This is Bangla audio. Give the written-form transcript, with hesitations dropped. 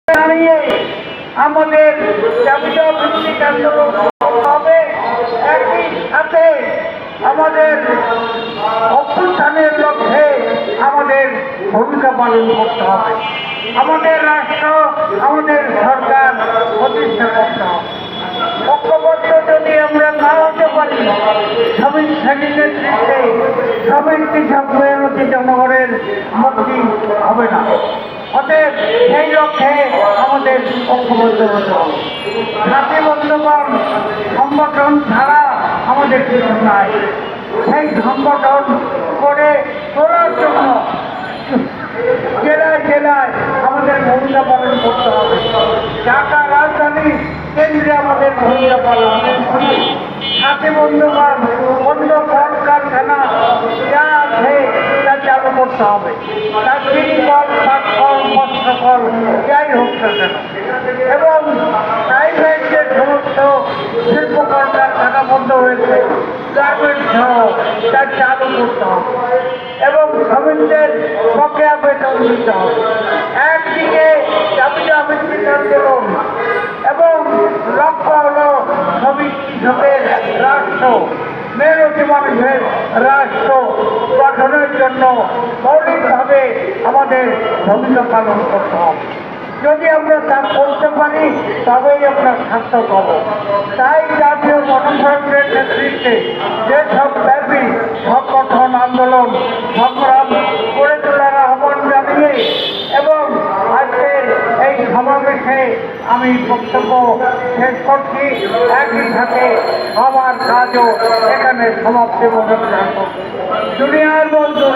জানিয়ে আমাদের জাতীয় ভিত্তিক আন্দোলন হবে। একই সাথে আমাদের অভ্যুত্থানের লক্ষ্যে আমাদের ভূমিকা পালন করতে হবে। আমাদের রাষ্ট্র, আমাদের সরকার প্রতিষ্ঠা করতে হবে। ঐক্যবদ্ধ যদি আমরা না হতে পারি, শ্রমিক শ্রেণীর নেতৃত্বে শ্রমিক কৃষক মেহনতি জনগণের মুক্তি হবে না। অতএব সেই লক্ষ্যে আমাদের ঐক্যবদ্ধ হতে হবে। জাতি বন্ধুগণ, সংগঠন ছাড়া আমাদের কিছু নাই। সেই সংগঠন করে তোলার জন্য জেলায় জেলায় আমাদের ভূমিকা পালন করতে হবে। ঢাকা রাজধানী কেন্দ্রে আমাদের ভূমিকা পালন করতে হবে। সাথে বন্ধুগণ, অন্য কল কারখানা যা আছে তা চালু করতে হবে। তার চিনি কল, পাট কল, মৎস্য কল যাই হোক না কেন, এবং প্রাইভেট যে সমস্ত শিল্প কলকারখানা বন্ধ হয়েছে, গার্মেন্টস সহ তা চালু করতে হবে এবং শ্রমিকদের বকেয়া বেতন দিতে হবে। একদিকে জাতীয় ভিত্তিক আন্দোলন এবং লক্ষ্য হল শ্রমিক কৃষকের রাষ্ট্র, মেহনতি মানুষের রাষ্ট্র গঠনের জন্য মৌলিকভাবে আমাদের ভূমিকা পালন করতে হবে। যদি আমরা তা করতে পারি তবেই আমরা সার্থক হব। তাই জাতীয় গণতন্ত্রের নেতৃত্বে যেসব ব্যাপী সংগঠন আন্দোলন সংগ্রাম করে তোলার আহ্বান জানিয়ে এবং আজকের এই সমাবেশে আমি বক্তব্য শেষ করছি। একই সাথে আমার কাজও এখানে সমাপ্তি ঘোষণা করছি। দুনিয়ার বন্ধু